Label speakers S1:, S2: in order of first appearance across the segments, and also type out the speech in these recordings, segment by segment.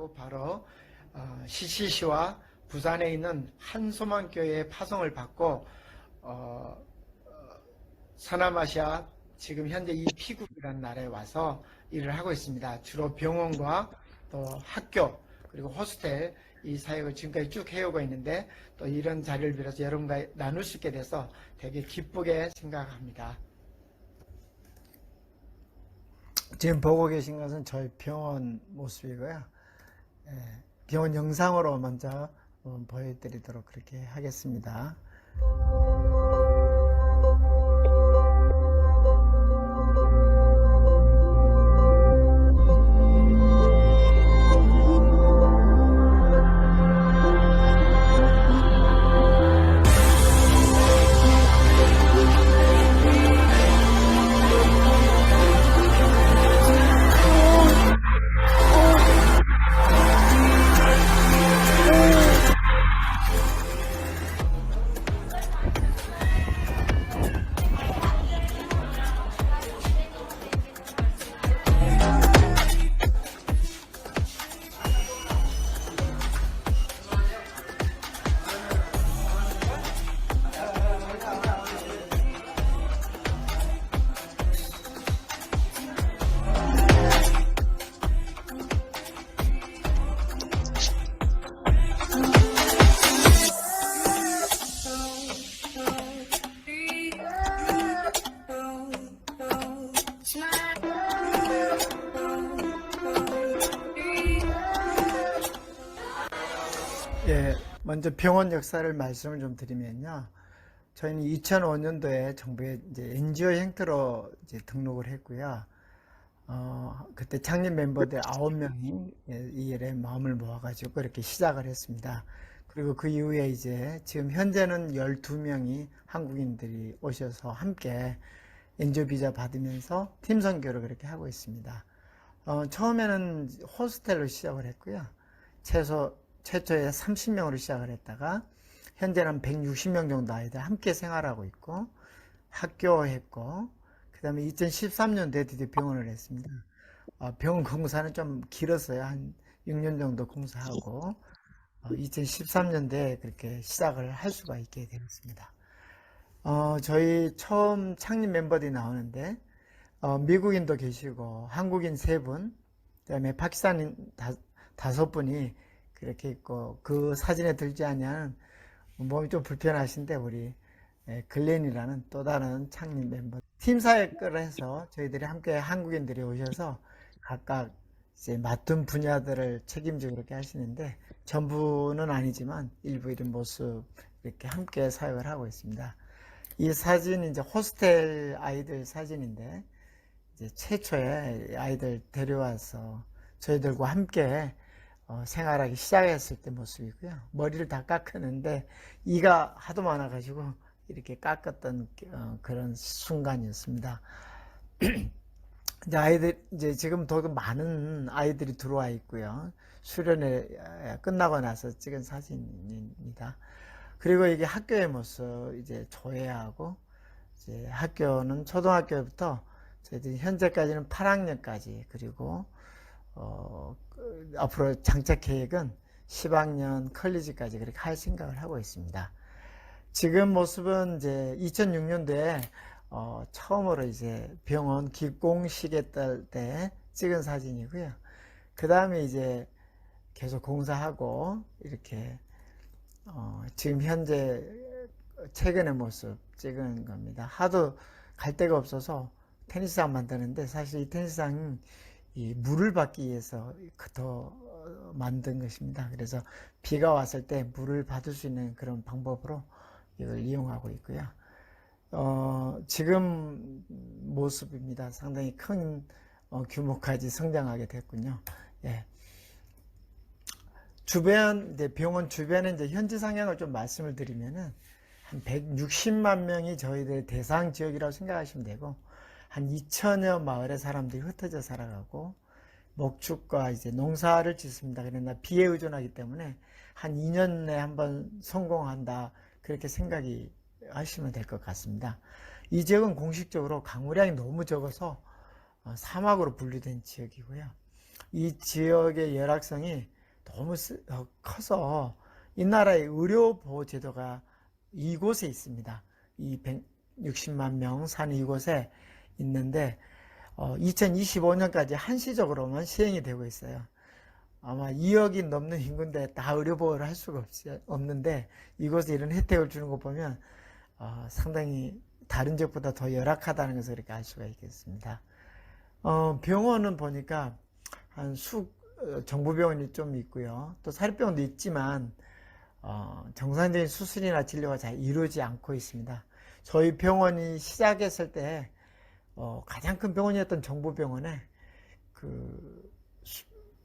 S1: 것이고 바로 CCC와 부산에 있는 한소망교회의 파송을 받고 서남아시아 지금 현재 이 피국이라는 나라에 와서 일을 하고 있습니다. 주로 병원과 또 학교 그리고 호스텔 이 사역을 지금까지 쭉 해오고 있는데 또 이런 자리를 빌어서 여러분과 나눌 수 있게 돼서 되게 기쁘게 생각합니다. 지금 보고 계신 것은 저희 병원 모습이고요. 병원 영상으로 먼저 보여드리도록 그렇게 하겠습니다. 먼저 병원 역사를 말씀을 좀 드리면요. 저희는 2005년도에 정부에 이제 NGO 형태로 이제 등록을 했고요. 그때 창립 멤버들 9명이 이 일에 마음을 모아가지고 이렇게 시작을 했습니다. 그리고 그 이후에 이제 지금 현재는 12명이 한국인들이 오셔서 함께 NGO 비자 받으면서 팀 선교를 그렇게 하고 있습니다. 처음에는 호스텔로 시작을 했고요. 최초에 30명으로 시작을 했다가 현재는 160명 정도 아이들 함께 생활하고 있고 학교 했고 그 다음에 2013년도에 드디어 병원을 했습니다. 병원 공사는 좀 길었어요. 한 6년 정도 공사하고 2013년도에 그렇게 시작을 할 수가 있게 되었습니다. 저희 처음 창립 멤버들이 나오는데 미국인도 계시고 한국인 3분 그 다음에 파키스탄인 5분이 그렇게 있고 그 사진에 들지 않냐는 몸이 좀 불편하신데 우리 글렌이라는 또 다른 창립 멤버 팀 사역을 해서 저희들이 함께 한국인들이 오셔서 각각 이제 맡은 분야들을 책임지고 그렇게 하시는데 전부는 아니지만 일부 이런 모습 이렇게 함께 사역을 하고 있습니다. 이 사진이 이제 호스텔 아이들 사진인데 이제 최초에 아이들 데려와서 저희들과 함께 생활하기 시작했을 때 모습이고요. 머리를 다 깎았는데 이가 하도 많아가지고 이렇게 깎았던 그런 순간이었습니다. 이제 지금 더 많은 아이들이 들어와 있고요. 수련회 끝나고 나서 찍은 사진입니다. 그리고 이게 학교의 모습 이제 조회하고 이제 학교는 초등학교부터 저희들이 현재까지는 8학년까지 그리고 앞으로 장착 계획은 10학년 컬리지까지 그렇게 할 생각을 하고 있습니다. 지금 모습은 이제 2006년도에 처음으로 이제 병원 기공식했을 때 찍은 사진이고요. 그 다음에 이제 계속 공사하고 이렇게 지금 현재 최근의 모습 찍은 겁니다. 하도 갈 데가 없어서 테니스장 만드는데 사실 이 테니스장은 이 물을 받기 위해서 더 만든 것입니다. 그래서 비가 왔을 때 물을 받을 수 있는 그런 방법으로 이걸 이용하고 있고요. 지금 모습입니다. 상당히 큰 규모까지 성장하게 됐군요. 예. 이제 병원 주변에 이제 현지 상황을 좀 말씀을 드리면은 한 160만 명이 저희들 대상 지역이라고 생각하시면 되고 한 2천여 마을의 사람들이 흩어져 살아가고 목축과 이제 농사를 짓습니다. 그러나 비에 의존하기 때문에 한 2년 내에 한번 성공한다 그렇게 생각이 하시면 될 것 같습니다. 이 지역은 공식적으로 강우량이 너무 적어서 사막으로 분류된 지역이고요. 이 지역의 열악성이 너무 커서 이 나라의 의료보호제도가 이곳에 있습니다. 이 160만 명 사는 이곳에 있는데 2025년까지 한시적으로만 시행이 되고 있어요. 아마 2억이 넘는 인구인데 다 의료보호를 할 수가 없는데 이곳에 이런 혜택을 주는 거 보면 상당히 다른 지역보다 더 열악하다는 것을 이렇게 알 수가 있겠습니다. 병원은 보니까 정부병원이 좀 있고요. 또 사립병원도 있지만 정상적인 수술이나 진료가 잘 이루어지지 않고 있습니다. 저희 병원이 시작했을 때 가장 큰 병원이었던 정부병원에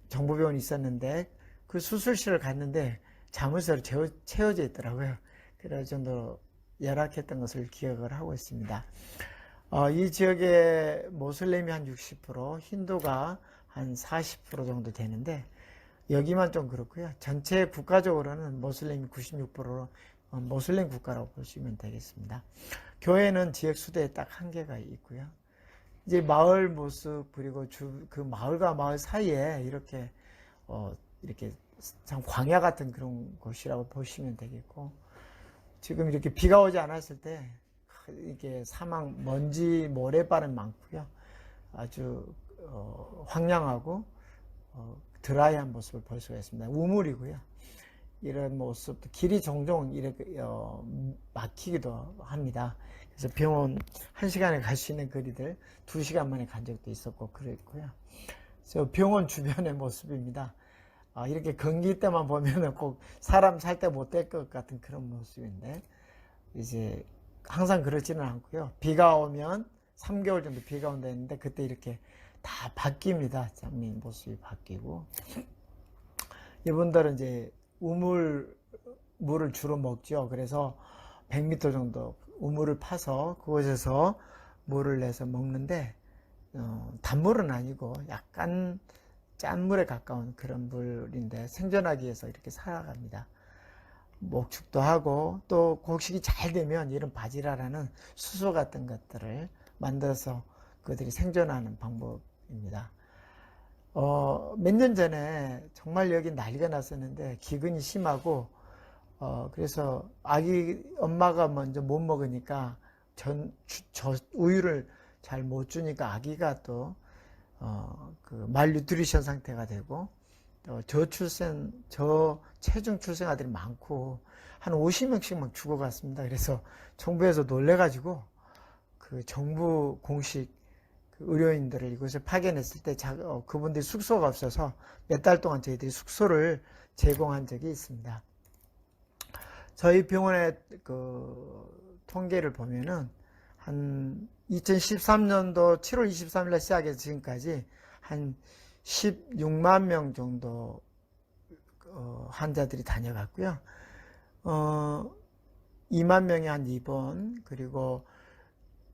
S1: 정부병원이 있었는데 그 수술실을 갔는데 자물쇠로 채워져 있더라고요. 그럴 정도로 열악했던 것을 기억을 하고 있습니다. 이 지역의 모슬렘이 한 60%, 힌두가 한 40% 정도 되는데 여기만 좀 그렇고요. 전체 국가적으로는 모슬렘이 96%로 모슬렘 국가라고 보시면 되겠습니다. 교회는 지역 수도에 딱 한 개가 있고요. 이제 마을 모습 그리고 그 마을과 마을 사이에 이렇게 참 광야 같은 그런 곳이라고 보시면 되겠고 지금 이렇게 비가 오지 않았을 때 이게 사막 먼지 모래바람 많고요. 아주 황량하고 드라이한 모습을 볼 수가 있습니다. 우물이고요. 이런 모습도 길이 종종 이렇게 막히기도 합니다. 그래서 병원 1시간에 갈 수 있는 거리들 2시간 만에 간 적도 있었고 그랬고요. 저 병원 주변의 모습입니다. 이렇게 건기 때만 보면은 꼭 사람 살 때 못 될 것 같은 그런 모습인데 이제 항상 그렇지는 않고요. 비가 오면 3개월 정도 비가 온다 했는데 그때 이렇게 다 바뀝니다. 장미 모습이 바뀌고 이분들은 이제 물을 주로 먹죠. 그래서 100m 정도 우물을 파서 그곳에서 물을 내서 먹는데 단물은 아니고 약간 짠물에 가까운 그런 물인데 생존하기 위해서 이렇게 살아갑니다. 목축도 하고 또 곡식이 잘 되면 이런 바지라라는 수소 같은 것들을 만들어서 그들이 생존하는 방법입니다. 몇 년 전에 정말 여기 난리가 났었는데 기근이 심하고 그래서 아기 엄마가 먼저 못 먹으니까 우유를 잘 못 주니까 아기가 또 말뉴트리션 상태가 되고 저체중 출생 아들이 많고 한 50명씩 막 죽어갔습니다. 그래서 정부에서 놀래가지고 그 정부 공식 의료인들을 이곳에 파견했을 때 그분들이 숙소가 없어서 몇 달 동안 저희들이 숙소를 제공한 적이 있습니다. 저희 병원의 통계를 보면은 한 2013년도 7월 23일 날 시작해서 지금까지 한 16만 명 정도 환자들이 다녀갔고요. 2만 명이 한 입원, 그리고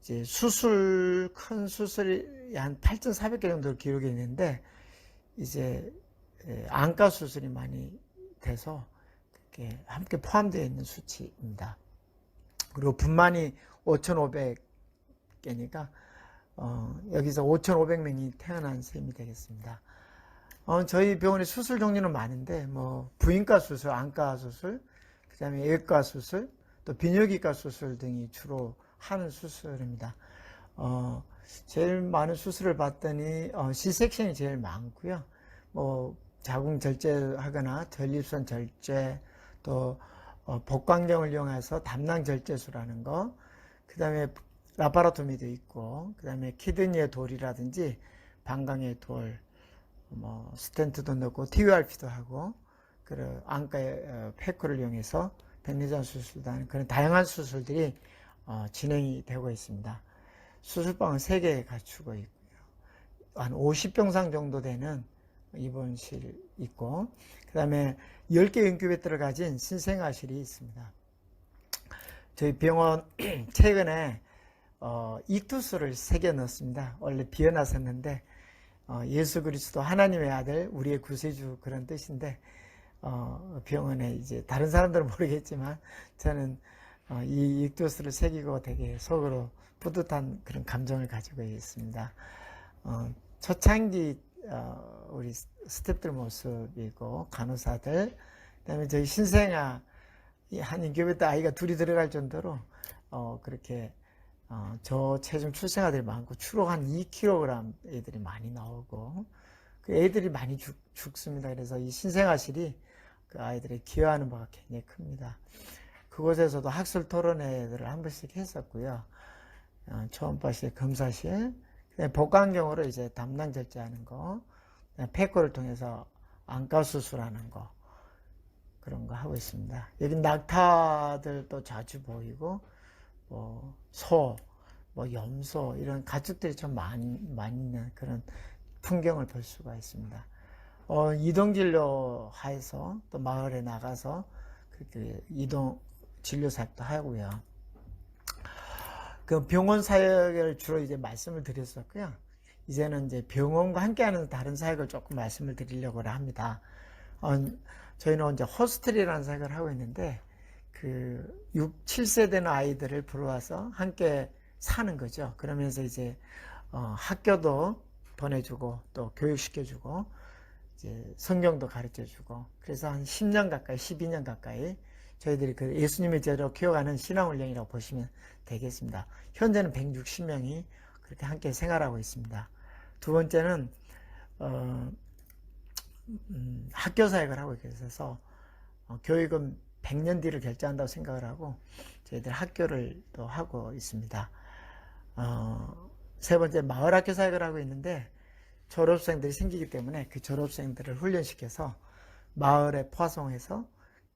S1: 이제 큰 수술이 한 8,400개 정도 기록이 있는데, 이제 안과 수술이 많이 돼서 그게 함께 포함되어 있는 수치입니다. 그리고 분만이 5,500개니까 여기서 5,500명이 태어난 셈이 되겠습니다. 저희 병원의 수술 종류는 많은데 뭐 부인과 수술, 안과 수술, 그 다음에 외과 수술, 또 비뇨기과 수술 등이 주로 하는 수술입니다. 제일 많은 수술을 봤더니 C섹션이 제일 많고요. 뭐 자궁 절제하거나 전립선 절제, 또 복강경을 이용해서 담낭 절제술하는 거, 그 다음에 라파로토미도 있고, 그 다음에 키드니의 돌이라든지 방광의 돌, 뭐 스텐트도 넣고 TURP도 하고, 그리고 안과의 패크를 이용해서 백내장 수술도 하는 그런 다양한 수술들이 진행이 되고 있습니다. 수술방은 3개 갖추고 있고요. 한 50병상 정도 되는 입원실 있고, 그 다음에 10개 인큐베이터를 가진 신생아실이 있습니다. 저희 병원 최근에 익투스를 3개 넣었습니다. 원래 비어났었는데 예수 그리스도 하나님의 아들, 우리의 구세주 그런 뜻인데 병원에 이제 다른 사람들은 모르겠지만 저는 이 익투스를 새기고 되게 속으로 뿌듯한 그런 감정을 가지고 있습니다. 초창기 우리 스태프들 모습이고, 간호사들, 그다음에 저희 신생아 한 인큐베이터 아이가 둘이 들어갈 정도로 그렇게 저체중 출생아들이 많고, 추록 한 2kg 애들이 많이 나오고, 그 애들이 많이 죽습니다. 그래서 이 신생아실이 그 아이들이 기여하는 바가 굉장히 큽니다. 그곳에서도 학술 토론회들을 한 번씩 했었고요. 초음파실, 검사실, 복강경으로 이제 담당 절제하는 거, 폐코를 통해서 안과 수술하는 거, 그런 거 하고 있습니다. 여기 낙타들도 자주 보이고, 뭐, 소, 뭐, 염소, 이런 가축들이 좀 많이 있는 그런 풍경을 볼 수가 있습니다. 이동 진료하에서 또 마을에 나가서 그렇게 이동 진료 사역도 하고요. 그 병원 사역을 주로 이제 말씀을 드렸었고요. 이제는 이제 병원과 함께하는 다른 사역을 조금 말씀을 드리려고 합니다. 저희는 이제 호스텔이라는 사역을 하고 있는데, 그 6, 7세 되는 아이들을 불러와서 함께 사는 거죠. 그러면서 이제 학교도 보내주고 또 교육시켜주고 이제 성경도 가르쳐주고, 그래서 한 10년 가까이, 12년 가까이 저희들이 그 예수님의 제자로 키워가는 신앙훈련이라고 보시면 되겠습니다. 현재는 160명이 그렇게 함께 생활하고 있습니다. 두 번째는 학교 사역을 하고 있어서 교육은 100년 뒤를 결정한다고 생각을 하고 저희들 학교를 또 하고 있습니다. 세 번째, 마을 학교 사역을 하고 있는데, 졸업생들이 생기기 때문에 그 졸업생들을 훈련시켜서 마을에 포송해서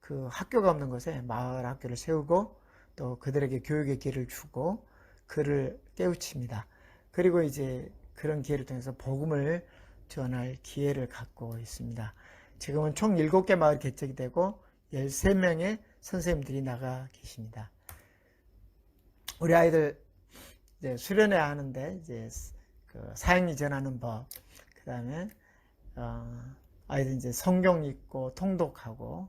S1: 그 학교가 없는 곳에 마을 학교를 세우고 또 그들에게 교육의 기회를 주고 그를 깨우칩니다. 그리고 이제 그런 기회를 통해서 복음을 전할 기회를 갖고 있습니다. 지금은 총 7개 마을 개척이 되고 13명의 선생님들이 나가 계십니다. 우리 아이들 이제 수련회 하는데 이제 그 사형리 전하는 법, 그 다음에 아이들 이제 성경 읽고 통독하고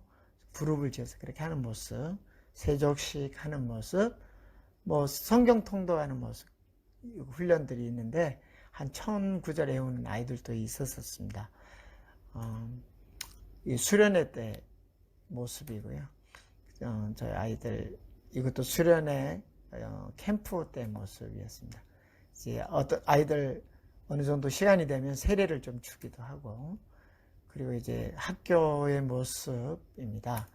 S1: 그룹을 지어서 그렇게 하는 모습, 세족식 하는 모습, 뭐 성경 통독하는 모습, 훈련들이 있는데 한 1000구절 외우는 아이들도 있었습니다. 이 수련회 때 모습이고요. 저희 아이들 이것도 수련회 캠프 때 모습이었습니다. 이제 어떤 아이들 어느 정도 시간이 되면 세례를 좀 주기도 하고, 그리고 이제 학교의 모습입니다.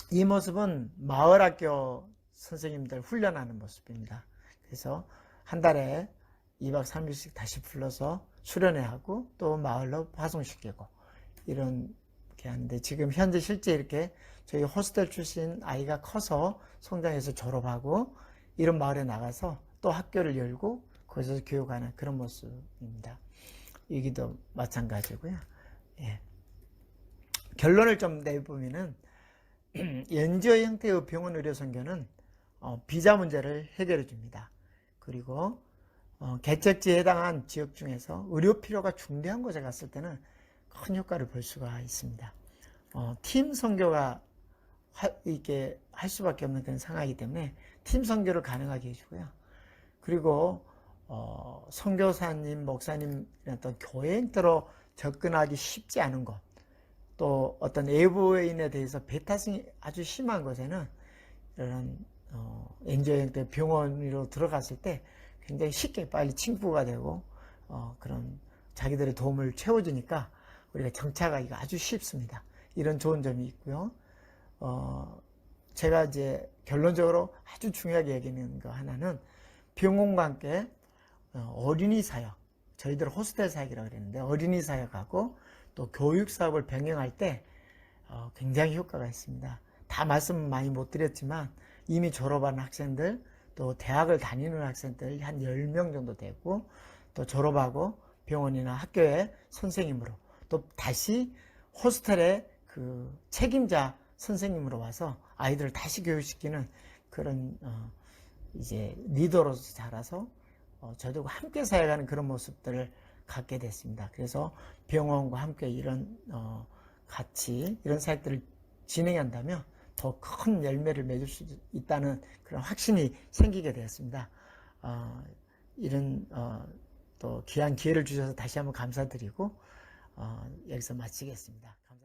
S1: 이 모습은 마을학교 선생님들 훈련하는 모습입니다. 그래서 한 달에 2박 3일씩 다시 불러서 수련회 하고 또 마을로 파송시키고 이렇게 하는데, 지금 현재 실제 이렇게 저희 호스텔 출신 아이가 커서 성장해서 졸업하고 이런 마을에 나가서 또 학교를 열고 거기서 교육하는 그런 모습입니다. 여기도 마찬가지고요. 예. 결론을 좀 내보면은 NGO 형태의 병원 의료 선교는 비자 문제를 해결해 줍니다. 그리고 개척지에 해당한 지역 중에서 의료 필요가 중대한 곳에 갔을 때는 큰 효과를 볼 수가 있습니다. 팀 선교가 이렇게 할 수밖에 없는 그런 상황이기 때문에 팀 선교를 가능하게 해주고요. 그리고 선교사님, 목사님 어떤 교회 형태로 접근하기 쉽지 않은 곳, 또 어떤 외부인에 대해서 배타성이 아주 심한 곳에는 이런 NGO 형태 병원으로 들어갔을 때 굉장히 쉽게 빨리 친구가 되고 그런 자기들의 도움을 채워주니까 우리가 정착하기가 아주 쉽습니다. 이런 좋은 점이 있고요. 제가 이제 결론적으로 아주 중요하게 여기는 거 하나는 병원과 함께 어린이 사역, 저희들 호스텔 사역이라고 그랬는데 어린이 사역하고 또 교육 사업을 병행할 때 굉장히 효과가 있습니다. 다 말씀 많이 못 드렸지만 이미 졸업한 학생들, 또 대학을 다니는 학생들 한 10명 정도 되고, 또 졸업하고 병원이나 학교의 선생님으로 또 다시 호스텔의 그 책임자 선생님으로 와서 아이들을 다시 교육시키는 그런 이제 리더로서 자라서 저들과 함께 사역하는 그런 모습들을 갖게 됐습니다. 그래서 병원과 함께 이런 같이 이런 사역들을 진행한다면 더 큰 열매를 맺을 수 있다는 그런 확신이 생기게 되었습니다. 이런 또 귀한 기회를 주셔서 다시 한번 감사드리고, 여기서 마치겠습니다. 감사합니다.